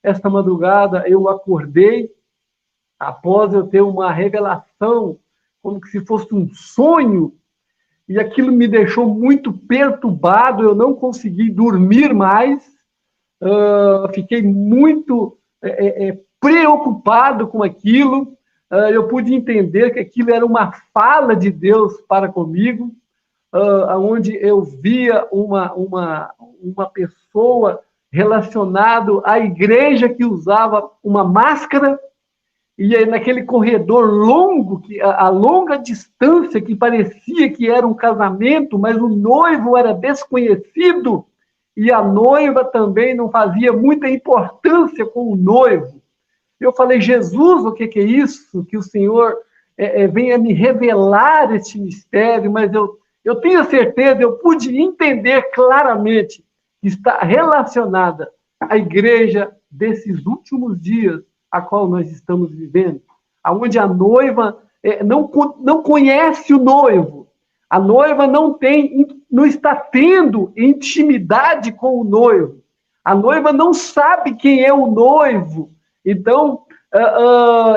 esta madrugada eu acordei após eu ter uma revelação, como que se fosse um sonho, e aquilo me deixou muito perturbado, eu não consegui dormir mais, fiquei muito preocupado com aquilo, eu pude entender que aquilo era uma fala de Deus para comigo, onde eu via uma pessoa relacionada à igreja que usava uma máscara, e aí naquele corredor longo, a longa distância, que parecia que era um casamento, mas o noivo era desconhecido, e a noiva também não fazia muita importância com o noivo. Eu falei, Jesus, o que é isso? Que o Senhor venha me revelar este mistério, mas eu tenho certeza, eu pude entender claramente que está relacionada à igreja desses últimos dias, a qual nós estamos vivendo, onde a noiva não conhece o noivo, a noiva não está tendo intimidade com o noivo, a noiva não sabe quem é o noivo. Então,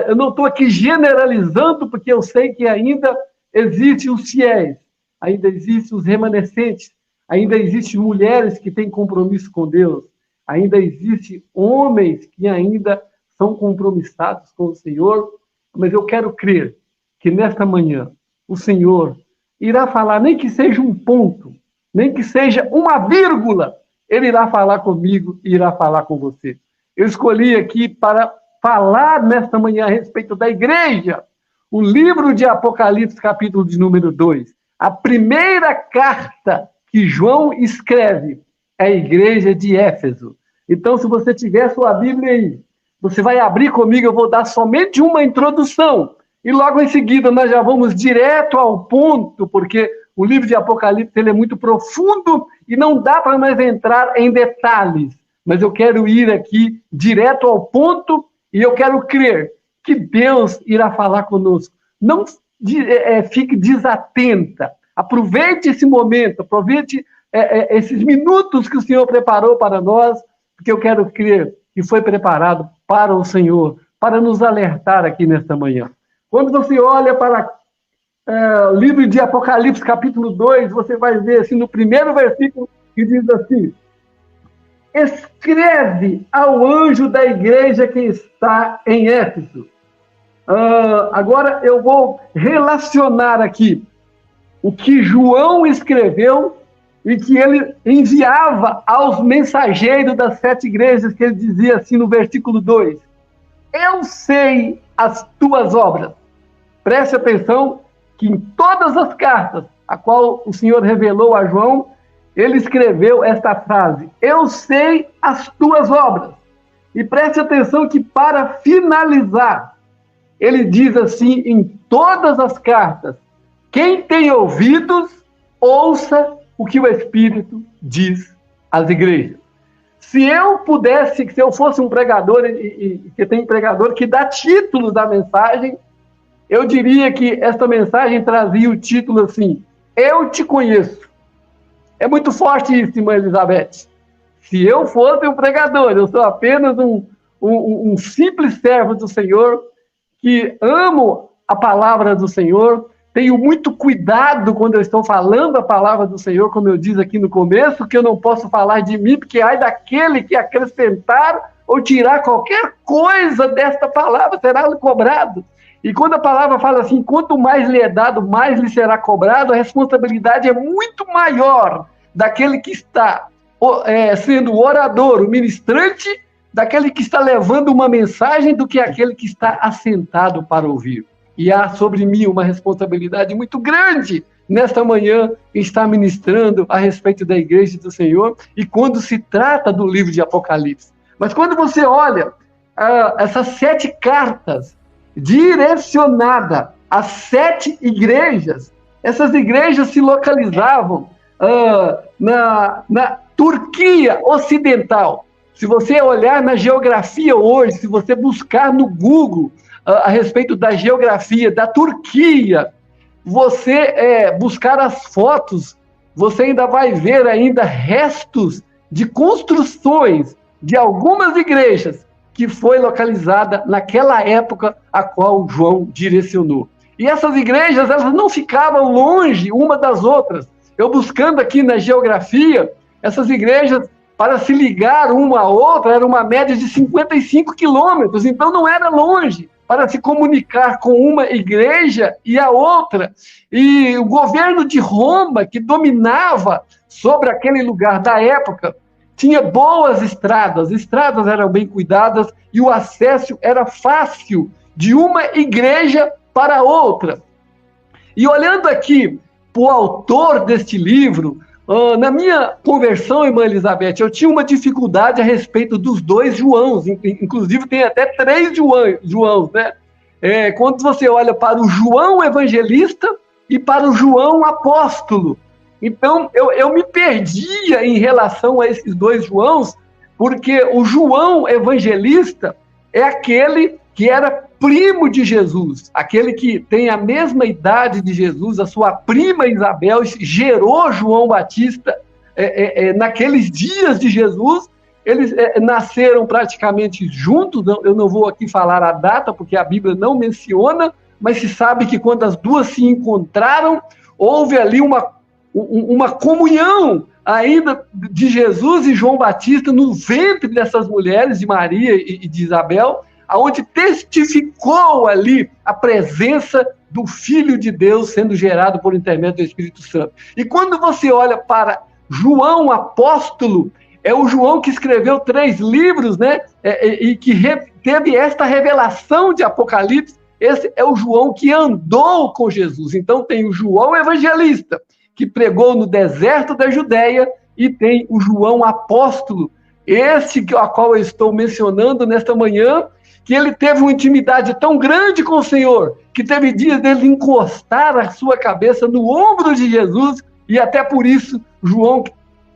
eu não estou aqui generalizando, porque eu sei que ainda existem os fiéis, ainda existem os remanescentes, ainda existem mulheres que têm compromisso com Deus, ainda existem homens que ainda são compromissados com o Senhor, mas eu quero crer que nesta manhã o Senhor irá falar, nem que seja um ponto, nem que seja uma vírgula, Ele irá falar comigo e irá falar com você. Eu escolhi aqui para falar nesta manhã a respeito da igreja, o livro de Apocalipse, capítulo de número 2. A primeira carta que João escreve é a igreja de Éfeso. Então, se você tiver sua Bíblia aí, você vai abrir comigo, eu vou dar somente uma introdução. E logo em seguida nós já vamos direto ao ponto, porque o livro de Apocalipse ele é muito profundo e não dá para nós entrar em detalhes. Mas eu quero ir aqui direto ao ponto e eu quero crer que Deus irá falar conosco. Não fique desatenta. Aproveite esse momento, aproveite esses minutos que o Senhor preparou para nós, porque eu quero crer que foi preparado para o Senhor, para nos alertar aqui nesta manhã. Quando você olha para o livro de Apocalipse, capítulo 2, você vai ver assim, no primeiro versículo, que diz assim: escreve ao anjo da igreja que está em Éfeso. Agora eu vou relacionar aqui o que João escreveu e que ele enviava aos mensageiros das 7 igrejas, que ele dizia assim no versículo 2: eu sei as tuas obras. Preste atenção que em todas as cartas a qual o Senhor revelou a João, ele escreveu esta frase: eu sei as tuas obras. E preste atenção que para finalizar, ele diz assim em todas as cartas: quem tem ouvidos, ouça o que o Espírito diz às igrejas. Se eu fosse um pregador, e que tem pregador que dá título da mensagem, eu diria que esta mensagem trazia o título assim: eu te conheço. É muito forte isso, irmã Elizabeth. Se eu fosse um pregador, eu sou apenas um simples servo do Senhor, que amo a palavra do Senhor, tenho muito cuidado quando eu estou falando a palavra do Senhor, como eu disse aqui no começo, que eu não posso falar de mim, porque ai daquele que acrescentar ou tirar qualquer coisa desta palavra será cobrado. E quando a palavra fala assim, quanto mais lhe é dado, mais lhe será cobrado, a responsabilidade é muito maior daquele que está sendo o orador, o ministrante, daquele que está levando uma mensagem, do que aquele que está assentado para ouvir. E há sobre mim uma responsabilidade muito grande nesta manhã em estar ministrando a respeito da igreja do Senhor e quando se trata do livro de Apocalipse. Mas quando você olha essas 7 cartas direcionadas às 7 igrejas, essas igrejas se localizavam na Turquia Ocidental. Se você olhar na geografia hoje, se você buscar no Google a respeito da geografia da Turquia, você buscar as fotos, você ainda vai ver ainda restos de construções de algumas igrejas que foi localizada naquela época a qual João direcionou. E essas igrejas, elas não ficavam longe uma das outras. Eu buscando aqui na geografia, essas igrejas, para se ligar uma à outra, era uma média de 55 quilômetros, então não era longe para se comunicar com uma igreja e a outra. E o governo de Roma, que dominava sobre aquele lugar da época, tinha boas estradas, estradas eram bem cuidadas e o acesso era fácil de uma igreja para outra. E olhando aqui para o autor deste livro, na minha conversão, irmã Elizabeth, eu tinha uma dificuldade a respeito dos dois Joãos, inclusive tem até 3 Joãos, né? Quando você olha para o João Evangelista e para o João Apóstolo. Então, eu me perdia em relação a esses 2 Joãos, porque o João Evangelista é aquele que era primo de Jesus, aquele que tem a mesma idade de Jesus, a sua prima Isabel gerou João Batista naqueles dias de Jesus. Eles nasceram praticamente juntos, eu não vou aqui falar a data, porque a Bíblia não menciona, mas se sabe que quando as duas se encontraram, houve ali uma comunhão ainda de Jesus e João Batista no ventre dessas mulheres, de Maria e de Isabel, aonde testificou ali a presença do Filho de Deus sendo gerado por intermédio do Espírito Santo. E quando você olha para João Apóstolo, é o João que escreveu 3 livros, né? E que teve esta revelação de Apocalipse. Esse é o João que andou com Jesus. Então tem o João Evangelista, que pregou no deserto da Judéia, e tem o João Apóstolo, esse a qual eu estou mencionando nesta manhã, que ele teve uma intimidade tão grande com o Senhor, que teve dias dele encostar a sua cabeça no ombro de Jesus, e até por isso, João,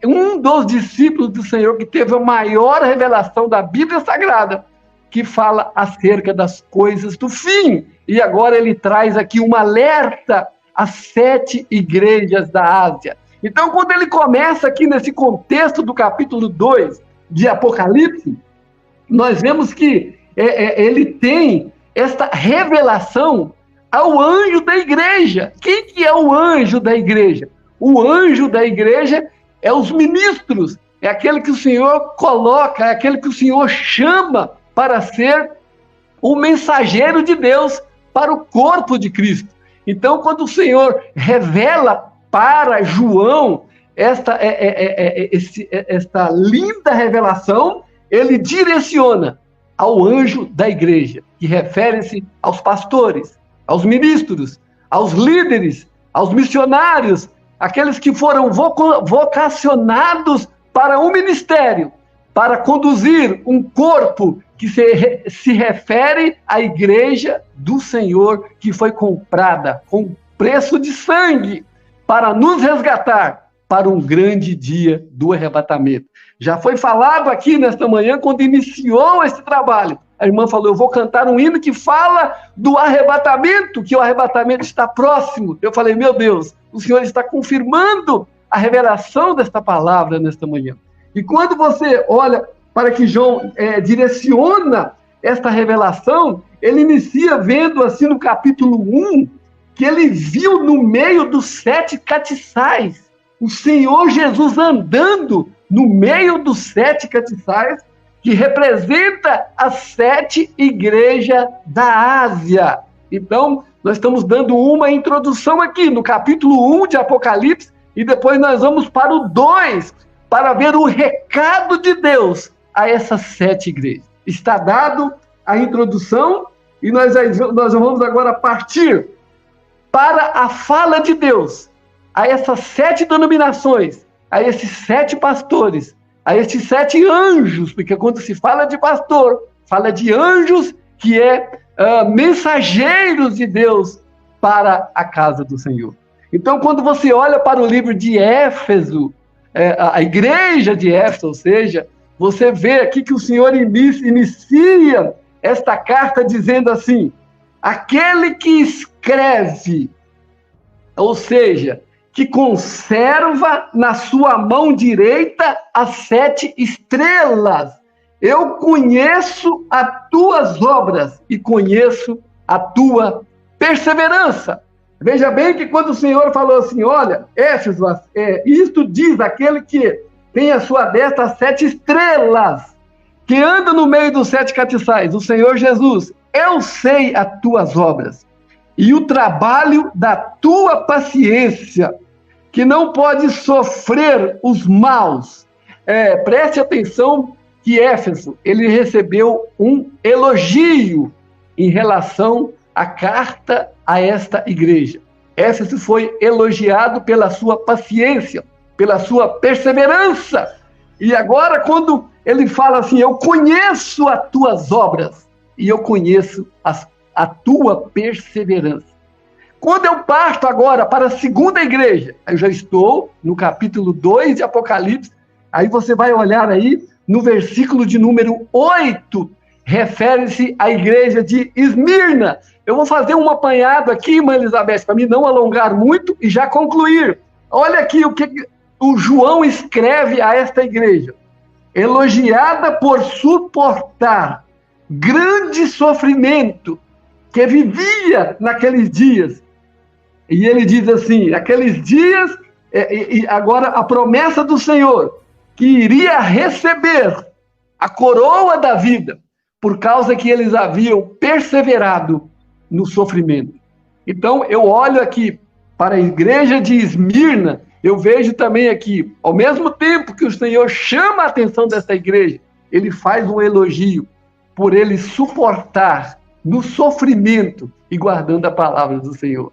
um dos discípulos do Senhor, que teve a maior revelação da Bíblia Sagrada, que fala acerca das coisas do fim. E agora ele traz aqui um alerta às 7 igrejas da Ásia. Então, quando ele começa aqui nesse contexto do capítulo 2 de Apocalipse, nós vemos que ele tem esta revelação ao anjo da igreja. Quem que é o anjo da igreja? O anjo da igreja é os ministros, é aquele que o Senhor coloca, é aquele que o Senhor chama para ser o mensageiro de Deus para o corpo de Cristo. Então, quando o Senhor revela para João esta linda revelação, ele direciona ao anjo da igreja, que refere-se aos pastores, aos ministros, aos líderes, aos missionários, aqueles que foram vocacionados para um ministério, para conduzir um corpo que se refere à igreja do Senhor, que foi comprada com preço de sangue, para nos resgatar para um grande dia do arrebatamento. Já foi falado aqui nesta manhã, quando iniciou esse trabalho. A irmã falou, eu vou cantar um hino que fala do arrebatamento, que o arrebatamento está próximo. Eu falei, meu Deus, o Senhor está confirmando a revelação desta palavra nesta manhã. E quando você olha para que João direciona esta revelação, ele inicia vendo assim no capítulo 1, que ele viu no meio dos 7 castiçais, o Senhor Jesus andando no meio dos 7 castiçais, que representa as 7 igrejas da Ásia. Então, nós estamos dando uma introdução aqui no capítulo 1 de Apocalipse, e depois nós vamos para o 2, para ver o recado de Deus a essas 7 igrejas. Está dado a introdução, e nós vamos agora partir para a fala de Deus a essas 7 denominações, a esses 7 pastores, a esses 7 anjos, porque quando se fala de pastor, fala de anjos, que mensageiros de Deus para a casa do Senhor. Então, quando você olha para o livro de Éfeso, a igreja de Éfeso, ou seja, você vê aqui que o Senhor inicia esta carta dizendo assim, aquele que escreve, ou seja, que conserva na sua mão direita as 7 estrelas, eu conheço as tuas obras e conheço a tua perseverança. Veja bem que quando o Senhor falou assim, olha, Éfeso, isto diz aquele que tem a sua destra 7 estrelas, que anda no meio dos 7 castiçais, o Senhor Jesus, eu sei as tuas obras e o trabalho da tua paciência, que não pode sofrer os maus. Preste atenção que Éfeso, ele recebeu um elogio em relação à carta a esta igreja. Éfeso foi elogiado pela sua paciência, pela sua perseverança. E agora, quando ele fala assim, eu conheço as tuas obras e eu conheço a tua perseverança. Quando eu parto agora para a segunda igreja, eu já estou no capítulo 2 de Apocalipse, aí você vai olhar aí no versículo de número 8, refere-se à igreja de Esmirna. Eu vou fazer um apanhado aqui, irmã Elizabeth, para mim não alongar muito e já concluir. Olha aqui o que o João escreve a esta igreja. Elogiada por suportar grande sofrimento que vivia naqueles dias. E ele diz assim, aqueles dias, e agora a promessa do Senhor, que iria receber a coroa da vida, por causa que eles haviam perseverado no sofrimento. Então, eu olho aqui para a igreja de Esmirna, eu vejo também aqui, ao mesmo tempo que o Senhor chama a atenção dessa igreja, ele faz um elogio por ele suportar no sofrimento e guardando a palavra do Senhor.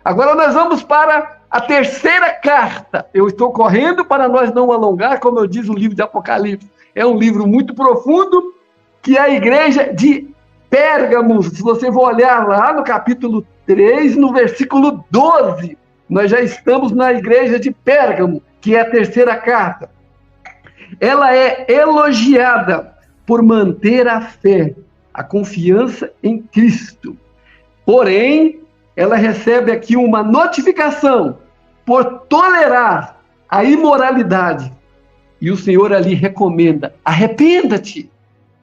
Agora nós vamos para a terceira carta. Eu estou correndo para nós não alongar, como eu diz o livro de Apocalipse. É um livro muito profundo, que é a igreja de Pérgamo. Se você for olhar lá no capítulo 3, no versículo 12, nós já estamos na igreja de Pérgamo, que é a terceira carta. Ela é elogiada por manter a fé, a confiança em Cristo. Porém, ela recebe aqui uma notificação por tolerar a imoralidade. E o Senhor ali recomenda, arrependa-te.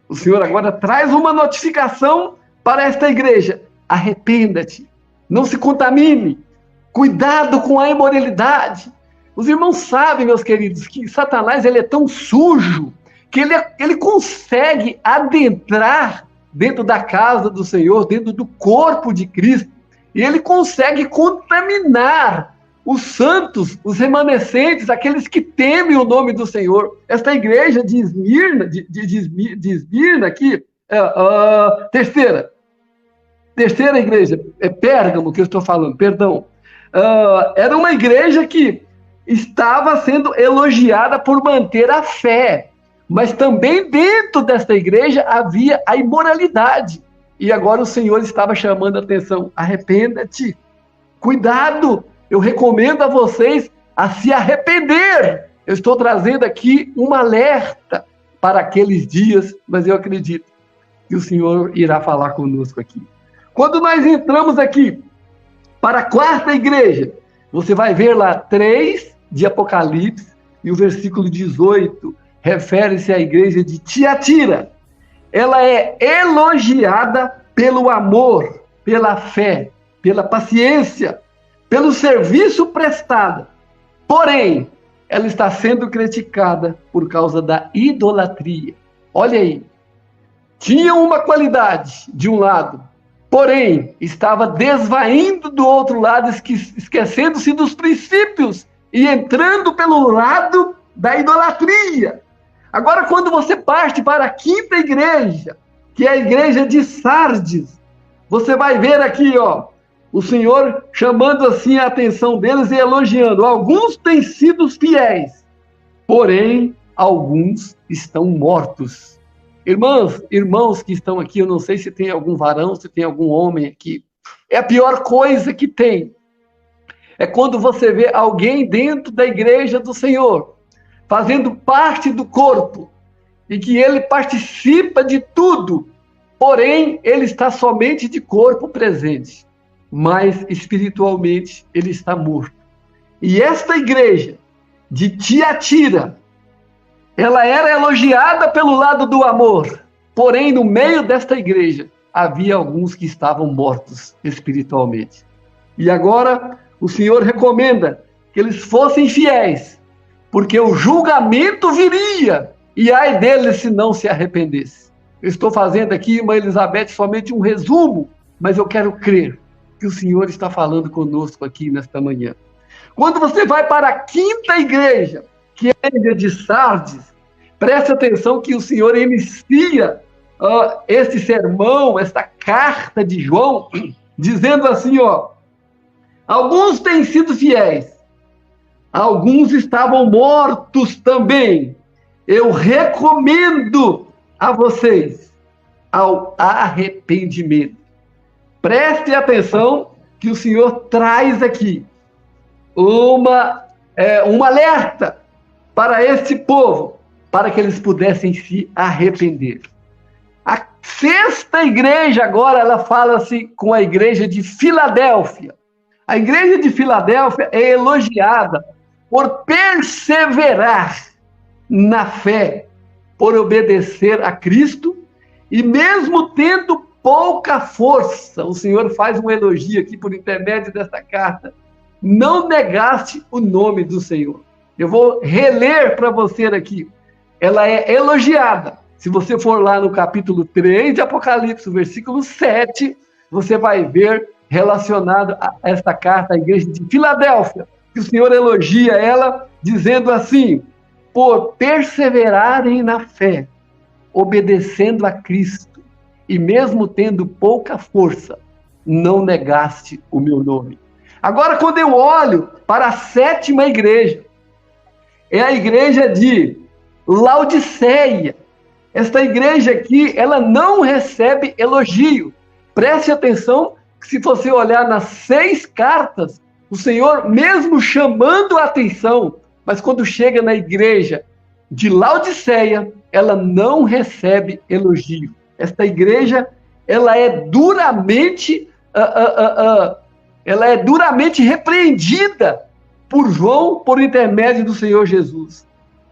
O Senhor agora traz uma notificação para esta igreja. Arrependa-te, não se contamine, cuidado com a imoralidade. Os irmãos sabem, meus queridos, que Satanás ele é tão sujo que ele consegue adentrar dentro da casa do Senhor, dentro do corpo de Cristo, e ele consegue contaminar os santos, os remanescentes, aqueles que temem o nome do Senhor. Esta igreja de Esmirna, de Esmirna aqui, terceira igreja, é Pérgamo que eu estou falando, perdão. Era uma igreja que estava sendo elogiada por manter a fé, mas também dentro desta igreja havia a imoralidade. E agora o Senhor estava chamando a atenção, arrependa-te, cuidado, eu recomendo a vocês a se arrepender. Eu estou trazendo aqui um alerta para aqueles dias, mas eu acredito que o Senhor irá falar conosco aqui. Quando nós entramos aqui para a quarta igreja, você vai ver lá 3 de Apocalipse, e o versículo 18 refere-se à igreja de Tiatira. Ela é elogiada pelo amor, pela fé, pela paciência, pelo serviço prestado. Porém, ela está sendo criticada por causa da idolatria. Olha aí. Tinha uma qualidade de um lado, porém, estava desvaindo do outro lado, esquecendo-se dos princípios e entrando pelo lado da idolatria. Agora, quando você parte para a quinta igreja, que é a igreja de Sardes, você vai ver aqui, o Senhor chamando assim a atenção deles e elogiando. Alguns têm sido fiéis, porém, alguns estão mortos. Irmãos que estão aqui, eu não sei se tem algum varão, se tem algum homem aqui. É a pior coisa que tem. É quando você vê alguém dentro da igreja do Senhor, fazendo parte do corpo, e que ele participa de tudo, porém, ele está somente de corpo presente, mas espiritualmente ele está morto. E esta igreja de Tiatira, ela era elogiada pelo lado do amor, porém, no meio desta igreja, havia alguns que estavam mortos espiritualmente. E agora, o Senhor recomenda que eles fossem fiéis, porque o julgamento viria, e ai deles se não se arrependesse. Eu estou fazendo aqui, irmã Elizabeth, somente um resumo, mas eu quero crer que o Senhor está falando conosco aqui nesta manhã. Quando você vai para a quinta igreja, que é a igreja de Sardes, preste atenção que o Senhor inicia este sermão, esta carta de João, dizendo assim, alguns têm sido fiéis, alguns estavam mortos também. Eu recomendo a vocês ao arrependimento. Preste atenção que o Senhor traz aqui um alerta para este povo, para que eles pudessem se arrepender. A sexta igreja agora, ela fala-se com a igreja de Filadélfia. A igreja de Filadélfia é elogiada por perseverar na fé, por obedecer a Cristo, e mesmo tendo pouca força, o Senhor faz um elogio aqui por intermédio desta carta, não negaste o nome do Senhor. Eu vou reler para você aqui. Ela é elogiada. Se você for lá no capítulo 3 de Apocalipse, versículo 7, você vai ver relacionado a esta carta à igreja de Filadélfia, que o Senhor elogia ela, dizendo assim: por perseverarem na fé, obedecendo a Cristo, e mesmo tendo pouca força, não negaste o meu nome. Agora, quando eu olho para a sétima igreja, é a igreja de Laodiceia. Esta igreja aqui, ela não recebe elogio. Preste atenção que se você olhar nas 6 cartas, o Senhor, mesmo chamando a atenção, mas quando chega na igreja de Laodiceia, ela não recebe elogio. Esta igreja, ela é duramente repreendida por João, por intermédio do Senhor Jesus.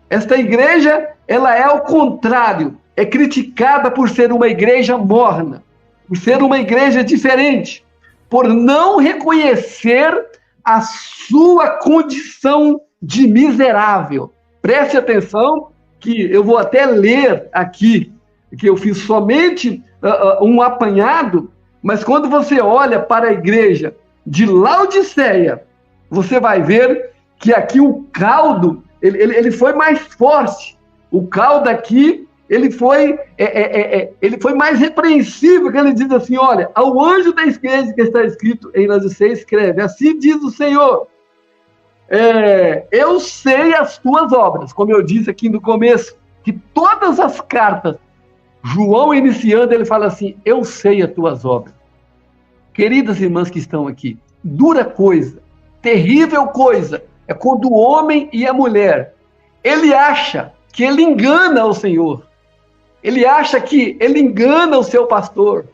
Esta igreja, ela é ao contrário, é criticada por ser uma igreja morna, por ser uma igreja diferente, por não reconhecer a sua condição de miserável. Preste atenção que eu vou até ler aqui, que eu fiz somente um apanhado, mas quando você olha para a igreja de Laodiceia, você vai ver que aqui o caldo, ele foi mais forte. O caldo aqui, ele foi mais repreensível, que ele diz assim, olha, ao anjo da igreja que está escrito em Laodiceia, escreve, assim diz o Senhor, eu sei as tuas obras, como eu disse aqui no começo, que todas as cartas, João iniciando, ele fala assim, eu sei as tuas obras. Queridas irmãs que estão aqui, dura coisa, terrível coisa, é quando o homem e a mulher, ele acha que ele engana o Senhor, ele acha que ele engana o seu pastor,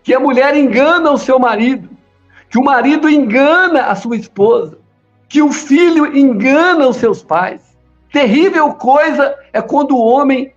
que a mulher engana o seu marido, que o marido engana a sua esposa, que o filho engana os seus pais. Terrível coisa é quando o homem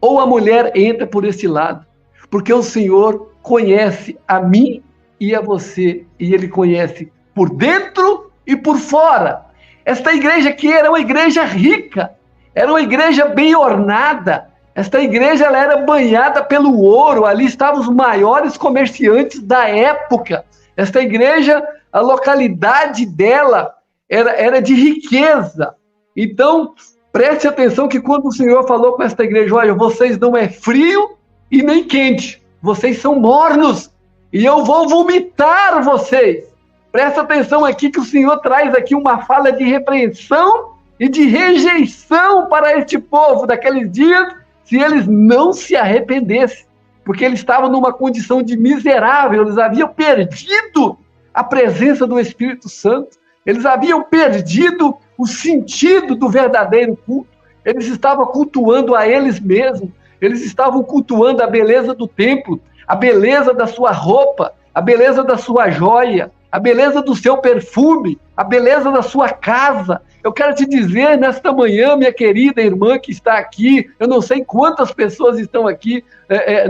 ou a mulher entra por esse lado, porque o Senhor conhece a mim e a você, e Ele conhece por dentro e por fora. Esta igreja aqui era uma igreja rica, era uma igreja bem ornada, esta igreja ela era banhada pelo ouro, ali estavam os maiores comerciantes da época. Esta igreja, a localidade dela era de riqueza. Então, preste atenção que quando o Senhor falou com esta igreja, olha, vocês não é frio e nem quente, vocês são mornos, e eu vou vomitar vocês. Presta atenção aqui que o Senhor traz aqui uma fala de repreensão e de rejeição para este povo daqueles dias, se eles não se arrependessem, porque eles estavam numa condição de miserável, eles haviam perdido a presença do Espírito Santo, eles haviam perdido o sentido do verdadeiro culto, eles estavam cultuando a eles mesmos, eles estavam cultuando a beleza do templo, a beleza da sua roupa, a beleza da sua joia, a beleza do seu perfume, a beleza da sua casa. Eu quero te dizer nesta manhã, minha querida irmã que está aqui, eu não sei quantas pessoas estão aqui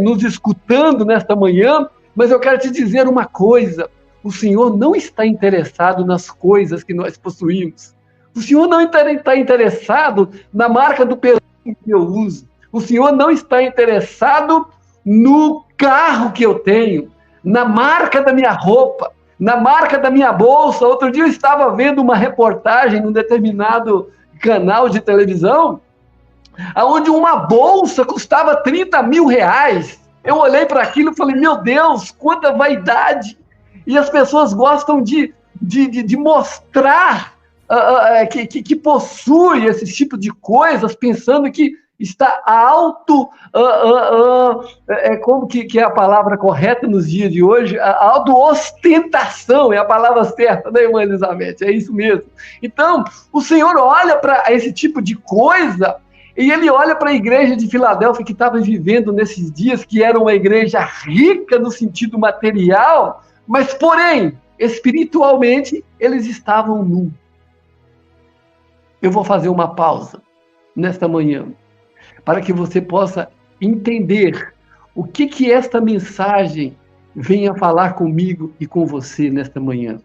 nos escutando nesta manhã, mas eu quero te dizer uma coisa: o Senhor não está interessado nas coisas que nós possuímos. O Senhor não está interessado na marca do perfume que eu uso. O Senhor não está interessado no carro que eu tenho, na marca da minha roupa, na marca da minha bolsa. Outro dia eu estava vendo uma reportagem num determinado canal de televisão, onde uma bolsa custava 30 mil reais. Eu olhei para aquilo e falei, meu Deus, quanta vaidade! E as pessoas gostam de mostrar que possui esse tipo de coisas, pensando que está como que é a palavra correta nos dias de hoje? A auto-ostentação é a palavra certa, né, irmã Elizabeth? É isso mesmo. Então, o Senhor olha para esse tipo de coisa e ele olha para a igreja de Filadélfia que estava vivendo nesses dias, que era uma igreja rica no sentido material, mas, porém, espiritualmente, eles estavam nus. Eu vou fazer uma pausa nesta manhã, para que você possa entender o que esta mensagem vem a falar comigo e com você nesta manhã.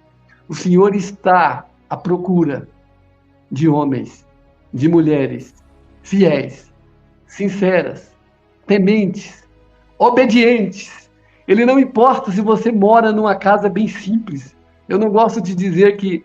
O Senhor está à procura de homens, de mulheres, fiéis, sinceras, tementes, obedientes. Ele não importa se você mora numa casa bem simples. Eu não gosto de dizer que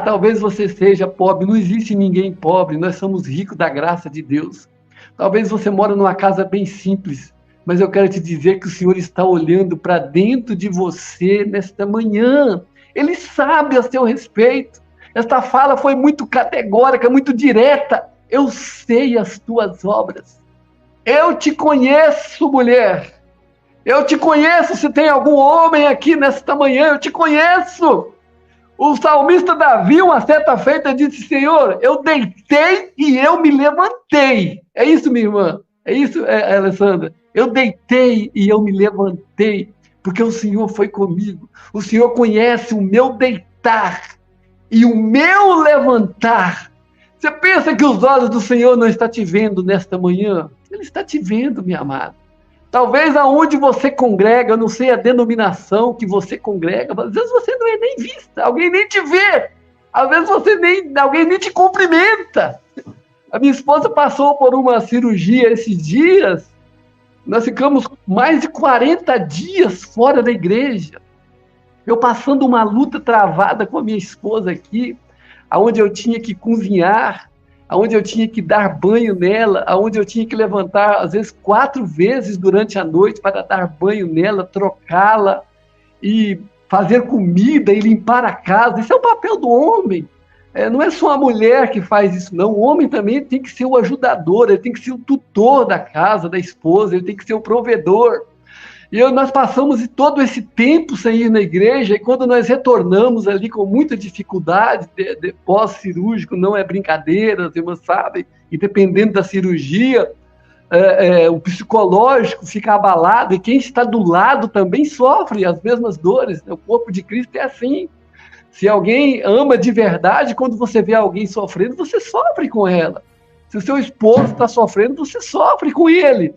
talvez você seja pobre. Não existe ninguém pobre, nós somos ricos da graça de Deus. Talvez você mora numa casa bem simples, mas eu quero te dizer que o Senhor está olhando para dentro de você nesta manhã. Ele sabe a seu respeito. Esta fala foi muito categórica, muito direta. Eu sei as tuas obras. Eu te conheço, mulher. Eu te conheço. Se tem algum homem aqui nesta manhã, eu te conheço. O salmista Davi, uma certa feita, disse, Senhor, eu deitei e eu me levantei. É isso, minha irmã? É isso, Alessandra? Eu deitei e eu me levantei, porque o Senhor foi comigo. O Senhor conhece o meu deitar e o meu levantar. Você pensa que os olhos do Senhor não estão te vendo nesta manhã? Ele está te vendo, minha amada. Talvez aonde você congrega, eu não sei a denominação que você congrega, às vezes você não é nem vista, alguém nem te vê, às vezes alguém nem te cumprimenta. A minha esposa passou por uma cirurgia esses dias, nós ficamos mais de 40 dias fora da igreja, eu passando uma luta travada com a minha esposa aqui, aonde eu tinha que cozinhar, aonde eu tinha que dar banho nela, aonde eu tinha que levantar, às vezes, 4 vezes durante a noite para dar banho nela, trocá-la e fazer comida e limpar a casa. Isso é o papel do homem. Não é só a mulher que faz isso, não. O homem também tem que ser o ajudador, ele tem que ser o tutor da casa, da esposa, ele tem que ser o provedor. E nós passamos todo esse tempo sem ir na igreja, e quando nós retornamos ali com muita dificuldade, de pós-cirúrgico, não é brincadeira, as irmãs sabem, e dependendo da cirurgia, o psicológico fica abalado, e quem está do lado também sofre as mesmas dores. O corpo de Cristo é assim. Se alguém ama de verdade, quando você vê alguém sofrendo, você sofre com ela. Se o seu esposo está sofrendo, você sofre com ele.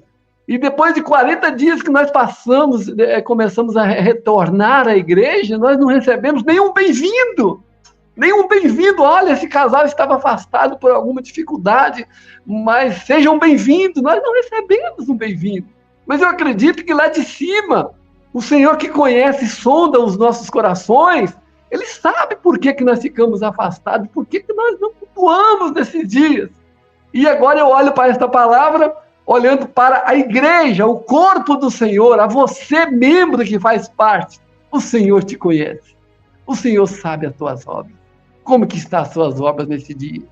E depois de 40 dias que nós passamos, começamos a retornar à igreja, nós não recebemos nenhum bem-vindo. Nenhum bem-vindo. Olha, esse casal estava afastado por alguma dificuldade, mas sejam bem-vindos. Nós não recebemos um bem-vindo. Mas eu acredito que lá de cima, o Senhor que conhece e sonda os nossos corações, Ele sabe por que nós ficamos afastados, por que nós não cultuamos nesses dias. E agora eu olho para esta palavra, olhando para a igreja, o corpo do Senhor, a você, membro que faz parte. O Senhor te conhece. O Senhor sabe as tuas obras. Como que estão as suas obras nesse dia?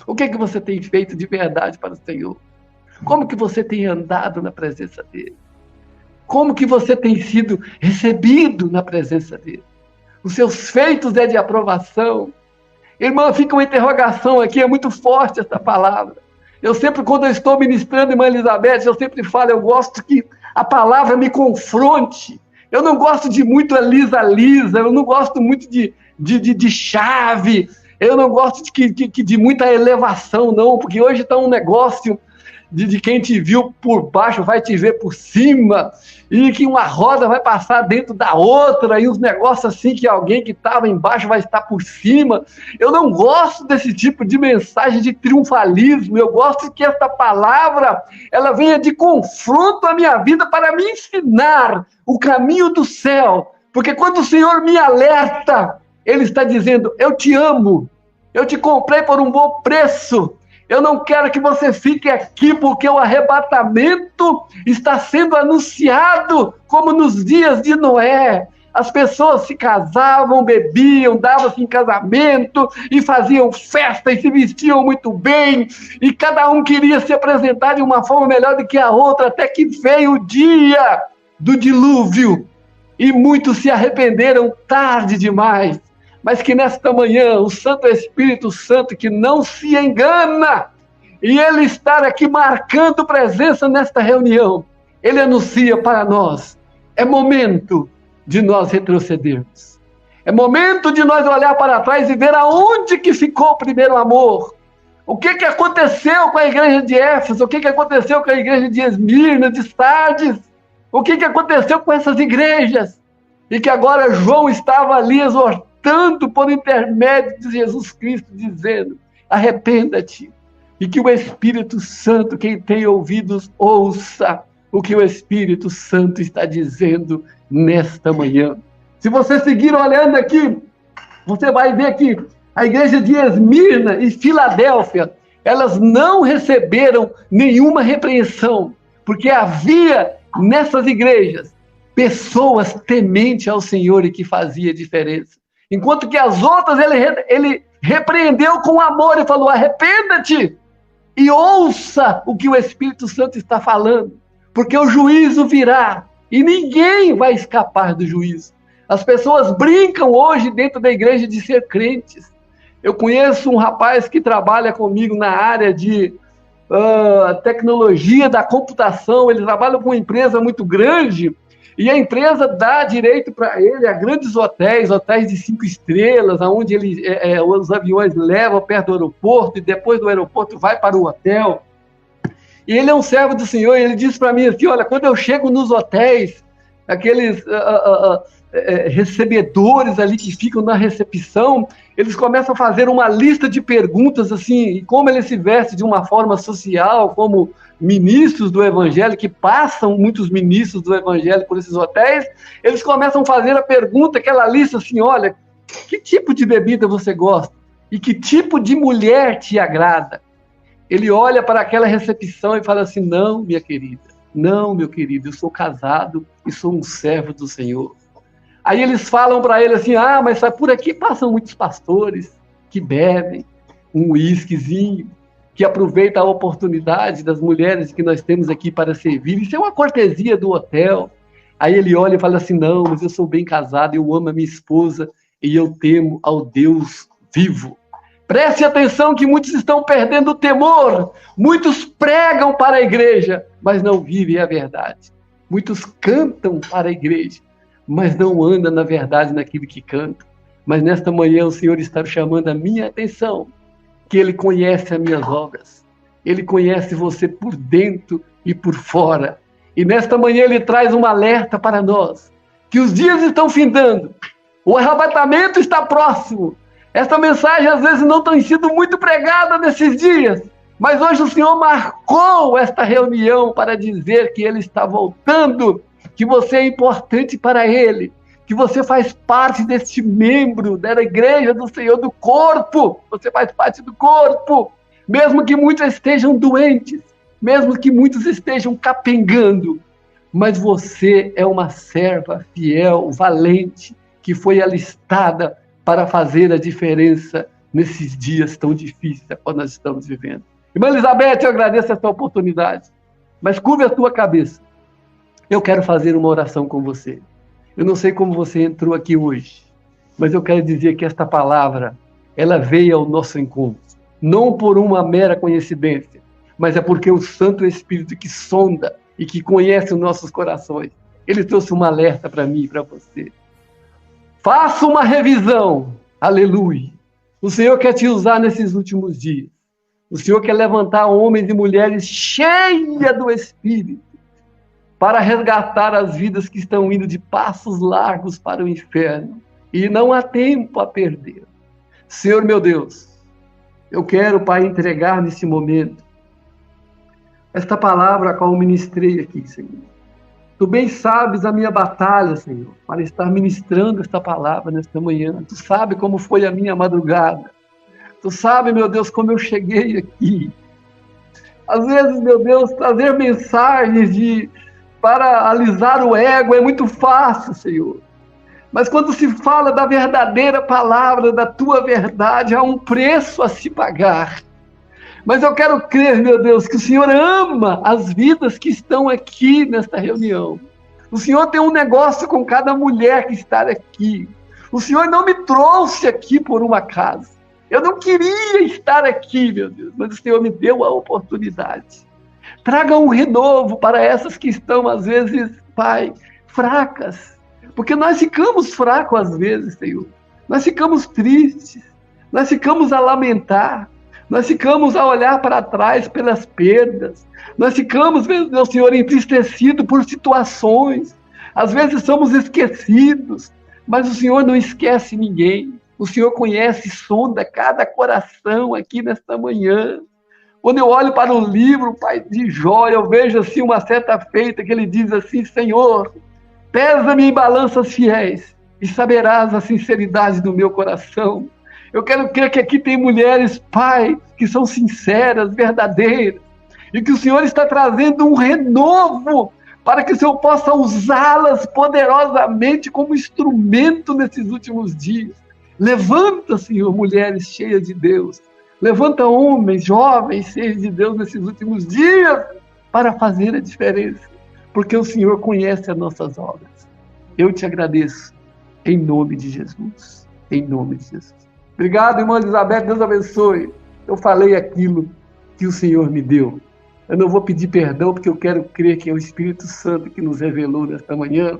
O que você tem feito de verdade para o Senhor? Como que você tem andado na presença dEle? Como que você tem sido recebido na presença dEle? Os seus feitos é de aprovação. Irmã, fica uma interrogação aqui, é muito forte essa palavra. Eu sempre, quando eu estou ministrando, irmã Elizabeth, eu sempre falo, eu gosto que a palavra me confronte. Eu não gosto de muito lisa, eu não gosto muito de chave. Eu não gosto de muita elevação, não, porque hoje está um negócio de quem te viu por baixo vai te ver por cima, e que uma roda vai passar dentro da outra, e uns negócios assim que alguém que estava embaixo vai estar por cima. Eu não gosto desse tipo de mensagem de triunfalismo. Eu gosto que esta palavra ela venha de confronto à minha vida para me ensinar o caminho do céu, porque quando o Senhor me alerta, Ele está dizendo: eu te amo, eu te comprei por um bom preço. Eu não quero que você fique aqui, porque o arrebatamento está sendo anunciado como nos dias de Noé. As pessoas se casavam, bebiam, davam-se em casamento e faziam festa e se vestiam muito bem, e cada um queria se apresentar de uma forma melhor do que a outra, até que veio o dia do dilúvio e muitos se arrependeram tarde demais. Mas que nesta manhã o Santo Espírito Santo, que não se engana, e Ele estar aqui marcando presença nesta reunião, Ele anuncia para nós: é momento de nós retrocedermos. É momento de nós olhar para trás e ver aonde que ficou o primeiro amor. O que aconteceu com a igreja de Éfeso? O que aconteceu com a igreja de Esmirna, de Sardes? O que aconteceu com essas igrejas? E que agora João estava ali exortando por intermédio de Jesus Cristo, dizendo: arrependa-te, e que o Espírito Santo, quem tem ouvidos, ouça o que o Espírito Santo está dizendo nesta manhã. Se você seguir olhando aqui, você vai ver que a igreja de Esmirna e Filadélfia, elas não receberam nenhuma repreensão, porque havia nessas igrejas pessoas tementes ao Senhor e que fazia diferença. Enquanto que as outras ele repreendeu com amor e falou: arrependa-te e ouça o que o Espírito Santo está falando, porque o juízo virá e ninguém vai escapar do juízo. As pessoas brincam hoje dentro da igreja de ser crentes. Eu conheço um rapaz que trabalha comigo na área de tecnologia da computação. Ele trabalha com uma empresa muito grande, e a empresa dá direito para ele a grandes hotéis de 5 estrelas, onde os aviões levam perto do aeroporto, e depois do aeroporto vai para o hotel. E ele é um servo do Senhor, e ele disse para mim assim: olha, quando eu chego nos hotéis, aqueles recebedores ali que ficam na recepção, eles começam a fazer uma lista de perguntas assim, e como ele se veste de uma forma social, como ministros do Evangelho, que passam muitos ministros do Evangelho por esses hotéis, eles começam a fazer a pergunta, aquela lista assim: olha, que tipo de bebida você gosta? E que tipo de mulher te agrada? Ele olha para aquela recepção e fala assim: não, minha querida, não, meu querido, eu sou casado e sou um servo do Senhor. Aí eles falam para ele assim: ah, mas por aqui passam muitos pastores que bebem um uísquezinho, que aproveitam a oportunidade das mulheres que nós temos aqui para servir. Isso é uma cortesia do hotel. Aí ele olha e fala assim: não, mas eu sou bem casado, eu amo a minha esposa e eu temo ao Deus vivo. Preste atenção que muitos estão perdendo o temor. Muitos pregam para a igreja, mas não vivem a verdade. Muitos cantam para a igreja, mas não andam na verdade naquilo que cantam. Mas nesta manhã o Senhor está chamando a minha atenção, que Ele conhece as minhas obras. Ele conhece você por dentro e por fora. E nesta manhã Ele traz um alerta para nós, que os dias estão findando, o arrebatamento está próximo. Esta mensagem às vezes não tem sido muito pregada nesses dias, mas hoje o Senhor marcou esta reunião para dizer que Ele está voltando, que você é importante para Ele, que você faz parte deste membro da igreja do Senhor, do corpo. Você faz parte do corpo, mesmo que muitos estejam doentes, mesmo que muitos estejam capengando, mas você é uma serva fiel, valente, que foi alistada para fazer a diferença nesses dias tão difíceis que nós estamos vivendo. Irmã Elizabeth, eu agradeço essa oportunidade, mas curve a tua cabeça. Eu quero fazer uma oração com você. Eu não sei como você entrou aqui hoje, mas eu quero dizer que esta palavra, ela veio ao nosso encontro, não por uma mera coincidência, mas é porque o Santo Espírito que sonda e que conhece os nossos corações, ele trouxe um alerta para mim e para você. Faça uma revisão, aleluia, O Senhor quer te usar nesses últimos dias. O Senhor quer levantar homens e mulheres cheias do Espírito para resgatar as vidas que estão indo de passos largos para o inferno. E não há tempo a perder. Senhor meu Deus, eu quero, Pai, entregar nesse momento esta palavra a qual eu ministrei aqui, Senhor. Tu bem sabes a minha batalha, Senhor, para estar ministrando esta palavra nesta manhã. Tu sabe como foi a minha madrugada. Tu sabe, meu Deus, como eu cheguei aqui. Às vezes, meu Deus, trazer mensagens para alisar o ego é muito fácil, Senhor. Mas quando se fala da verdadeira palavra, da tua verdade, há um preço a se pagar. Mas eu quero crer, meu Deus, que o Senhor ama as vidas que estão aqui nesta reunião. O Senhor tem um negócio com cada mulher que está aqui. O Senhor não me trouxe aqui por um acaso. Eu não queria estar aqui, meu Deus, mas o Senhor me deu a oportunidade. Traga um renovo para essas que estão, às vezes, Pai, fracas. Porque nós ficamos fracos às vezes, Senhor. Nós ficamos tristes. Nós ficamos a lamentar. Nós ficamos a olhar para trás pelas perdas. Nós ficamos, meu Senhor, entristecidos por situações. Às vezes somos esquecidos. Mas o Senhor não esquece ninguém. O Senhor conhece e sonda cada coração aqui nesta manhã. Quando eu olho para o livro, Pai, de Jó, eu vejo assim uma certa feita que ele diz assim: Senhor, pesa-me em balanças fiéis e saberás a sinceridade do meu coração. Eu quero crer que aqui tem mulheres, Pai, que são sinceras, verdadeiras, e que o Senhor está trazendo um renovo para que o Senhor possa usá-las poderosamente como instrumento nesses últimos dias. Levanta, Senhor, mulheres cheias de Deus. Levanta homens, jovens, cheios de Deus nesses últimos dias para fazer a diferença, porque o Senhor conhece as nossas obras. Eu te agradeço, em nome de Jesus. Em nome de Jesus. Obrigado, irmã Elizabeth, Deus abençoe. Eu falei aquilo que o Senhor me deu. Eu não vou pedir perdão, porque eu quero crer que é o Espírito Santo que nos revelou nesta manhã.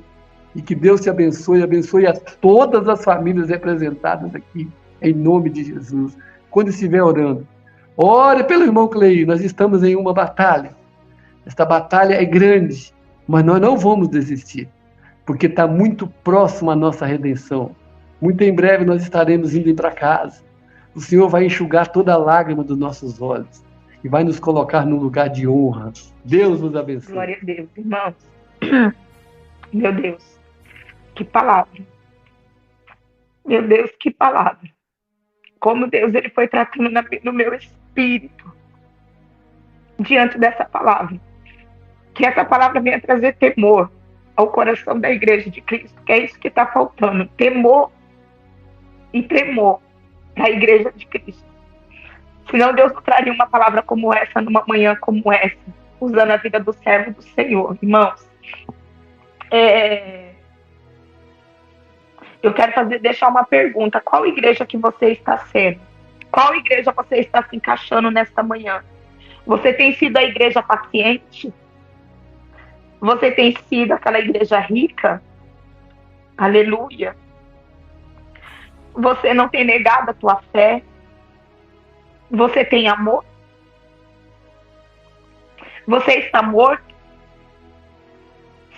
E que Deus te abençoe, abençoe a todas as famílias representadas aqui, em nome de Jesus. Quando estiver orando, ore pelo irmão Cleio, nós estamos em uma batalha. Esta batalha é grande, mas nós não vamos desistir, porque está muito próximo a nossa redenção. Muito em breve nós estaremos indo para casa. O Senhor vai enxugar toda a lágrima dos nossos olhos e vai nos colocar num lugar de honra. Deus nos abençoe. Glória a Deus, irmãos. Meu Deus, que palavra. Meu Deus, que palavra. Como Deus ele foi tratando no meu espírito diante dessa palavra. Que essa palavra venha trazer temor ao coração da igreja de Cristo, que é isso que está faltando. Temor e tremor para a igreja de Cristo. Senão Deus não traria uma palavra como essa, numa manhã como essa, usando a vida do servo do Senhor. Irmãos, eu quero deixar uma pergunta. Qual igreja que você está sendo? Qual igreja você está se encaixando nesta manhã? Você tem sido a igreja paciente? Você tem sido aquela igreja rica? Aleluia. Você não tem negado a tua fé? Você tem amor? Você está morto?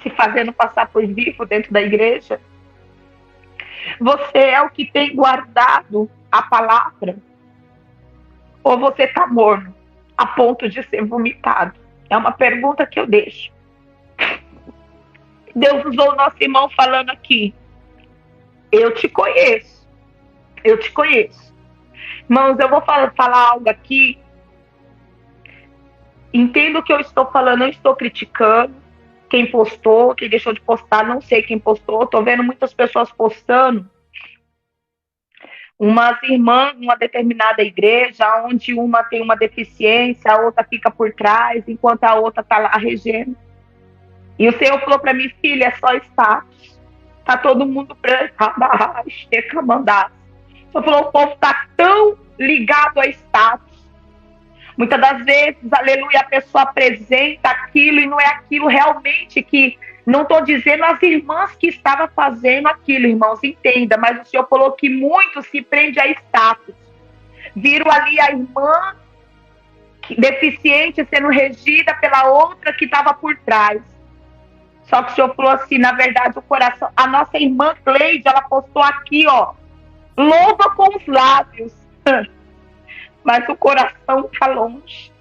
Se fazendo passar por vivo dentro da igreja? Você é o que tem guardado a palavra? Ou você está morno, a ponto de ser vomitado? É uma pergunta que eu deixo. Deus usou o nosso irmão falando aqui: eu te conheço. Eu te conheço. Irmãos, eu vou falar algo aqui. Entendo o que eu estou falando, não estou criticando quem postou, quem deixou de postar, não sei quem postou. Estou vendo muitas pessoas postando umas irmãs numa determinada igreja, onde uma tem uma deficiência, a outra fica por trás, enquanto a outra está lá regendo. E o Senhor falou para mim: filha, é só status. Está todo mundo branco, só falou, o povo está tão ligado a status. Muitas das vezes, aleluia, a pessoa apresenta aquilo e não é aquilo realmente que... Não estou dizendo as irmãs que estavam fazendo aquilo, irmãos, entenda, mas o Senhor falou que muito se prende a status. Viram ali a irmã deficiente sendo regida pela outra que estava por trás. Só que o Senhor falou assim, na verdade, o coração... A nossa irmã Cleide, ela postou aqui, ó, louva com os lábios, mas o coração está longe.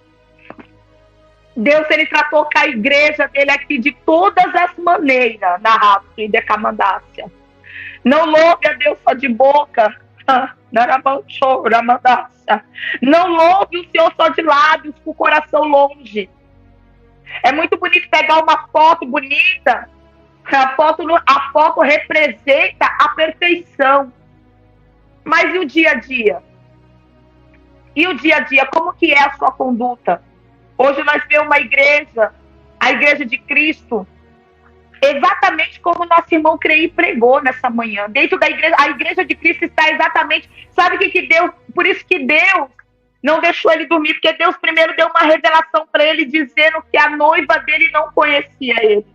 Deus, ele tratou com a igreja dele aqui de todas as maneiras, na Rafa e Decamandácia. Não louve a Deus só de boca, não louve o Senhor só de lábios, com o coração longe. É muito bonito pegar uma foto bonita, a foto representa a perfeição. Mas e o dia a dia? E o dia a dia, como que é a sua conduta? Hoje nós vemos uma igreja, a igreja de Cristo, exatamente como o nosso irmão Crei pregou nessa manhã. Dentro da igreja, a igreja de Cristo está exatamente... Sabe o que Deus... Por isso que Deus não deixou ele dormir, porque Deus primeiro deu uma revelação para ele, dizendo que a noiva dele não conhecia ele.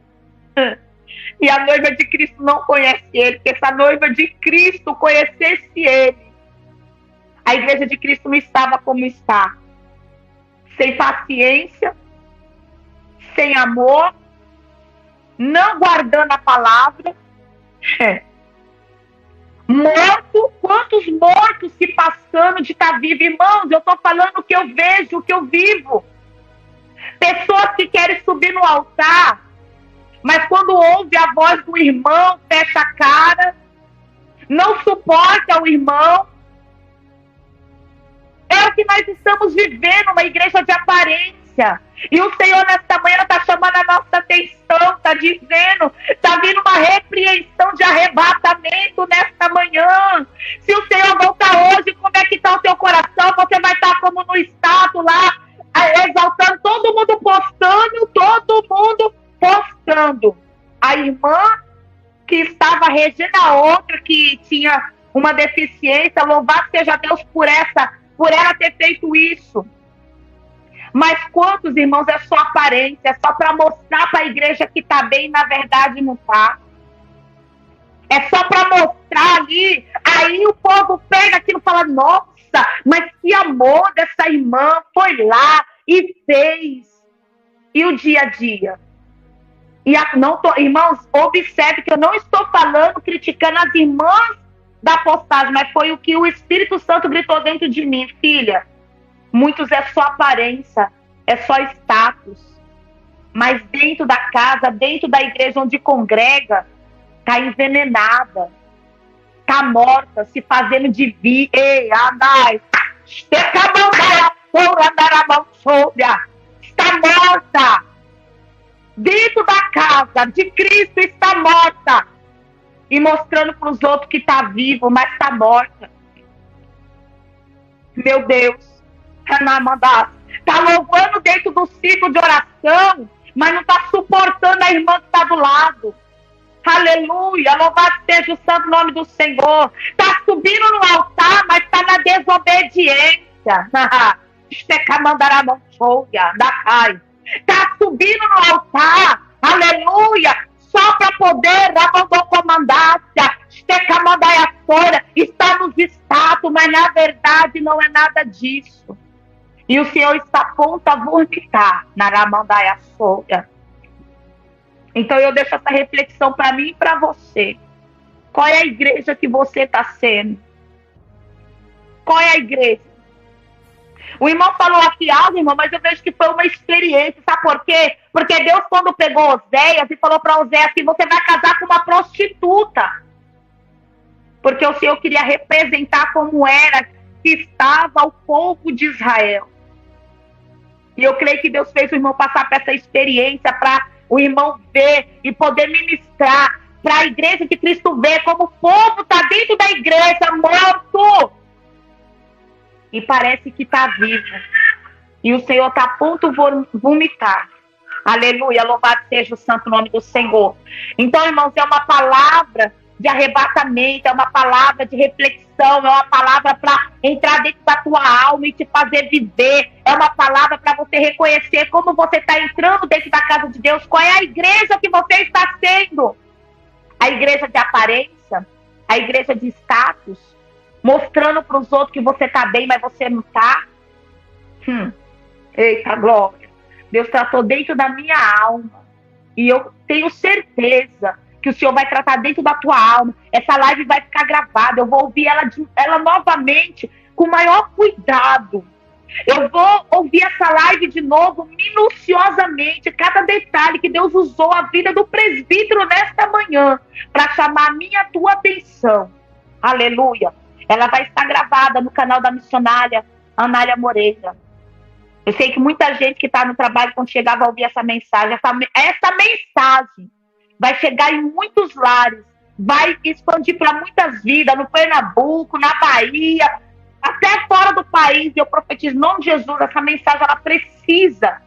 E a noiva de Cristo não conhece ele, porque se a noiva de Cristo conhecesse ele, a igreja de Cristo não estava como está. Sem paciência, sem amor, não guardando a palavra. Morto, quantos mortos se passando de estar vivo? Irmãos, eu estou falando o que eu vejo, o que eu vivo. Pessoas que querem subir no altar, mas quando ouve a voz do irmão, fecha a cara, não suporta o irmão. É o que nós estamos vivendo, uma igreja de aparência. E o Senhor nesta manhã está chamando a nossa atenção, está dizendo, está vindo uma repreensão de arrebatamento nesta manhã. Se o Senhor voltar hoje, como é que está o teu coração? Você vai estar como no status lá, exaltando, todo mundo postando. A irmã que estava regendo a outra, que tinha uma deficiência, louvado seja Deus por ela ter feito isso. Mas quantos, irmãos, é só aparência, é só para mostrar para a igreja que está bem, na verdade não está. É só para mostrar ali, aí o povo pega aquilo e fala, nossa, mas que amor dessa irmã, foi lá e fez. E o dia a dia? Irmãos, observe que eu não estou falando, criticando as irmãs da postagem, mas foi o que o Espírito Santo gritou dentro de mim, filha. Muitos é só aparência, é só status. Mas dentro da casa, dentro da igreja onde congrega, está envenenada, está morta, se fazendo de vida. Ei, andai, está morta. Dentro da casa de Cristo está morta. E mostrando para os outros que está vivo, mas está morta. Meu Deus. Está louvando dentro do ciclo de oração, mas não está suportando a irmã que está do lado. Aleluia. Louvado seja o santo nome do Senhor. Está subindo no altar, mas está na desobediência. Está subindo no altar. Aleluia. Só para poder está nos status, mas na verdade não é nada disso. E o Senhor está pronto a vomitar na Ramandaia Soya. Então eu deixo essa reflexão para mim e para você. Qual é a igreja que você está sendo? Qual é a igreja? O irmão falou aqui algo, irmão, mas eu vejo que foi uma experiência. Sabe por quê? Porque Deus, quando pegou Oséias e falou para Oséias assim, você vai casar com uma prostituta. Porque o Senhor queria representar como era que estava o povo de Israel. E eu creio que Deus fez o irmão passar por essa experiência para o irmão ver e poder ministrar para a igreja de Cristo ver como o povo está dentro da igreja morto. E parece que está vivo. E o Senhor está a ponto de vomitar. Aleluia, louvado seja o santo nome do Senhor. Então, irmãos, é uma palavra de arrebatamento, é uma palavra de reflexão, é uma palavra para entrar dentro da tua alma e te fazer viver. É uma palavra para você reconhecer como você está entrando dentro da casa de Deus. Qual é a igreja que você está sendo? A igreja de aparência? A igreja de status? mostrando para os outros que você está bem, mas você não está. Eita, glória. Deus tratou dentro da minha alma. E eu tenho certeza que o Senhor vai tratar dentro da tua alma. Essa live vai ficar gravada. Eu vou ouvir ela novamente com o maior cuidado. Eu vou ouvir essa live de novo, minuciosamente, cada detalhe que Deus usou a vida do presbítero nesta manhã para chamar a minha tua atenção. Aleluia. Ela vai estar gravada no canal da missionária Anália Moreira. Eu sei que muita gente que está no trabalho, quando chegar, vai ouvir essa mensagem. Essa mensagem vai chegar em muitos lares, vai expandir para muitas vidas, no Pernambuco, na Bahia, até fora do país. Eu profetizo em nome de Jesus, essa mensagem ela precisa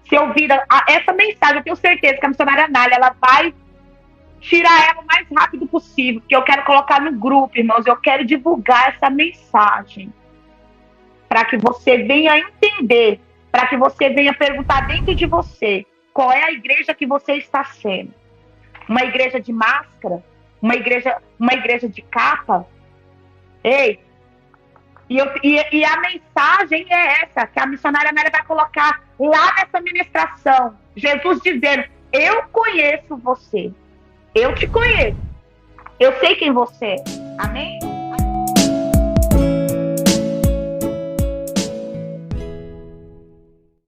ser ouvida. Essa mensagem, eu tenho certeza que a missionária Anália, ela vai tirar ela o mais rápido possível, porque eu quero colocar no grupo, irmãos, eu quero divulgar essa mensagem, para que você venha entender, para que você venha perguntar dentro de você, qual é a igreja que você está sendo. Uma igreja de máscara? Uma igreja de capa? Ei, e a mensagem é essa, que a missionária Amélia vai colocar lá nessa ministração. Jesus dizendo, eu conheço você. Eu te conheço. Eu sei quem você é. Amém?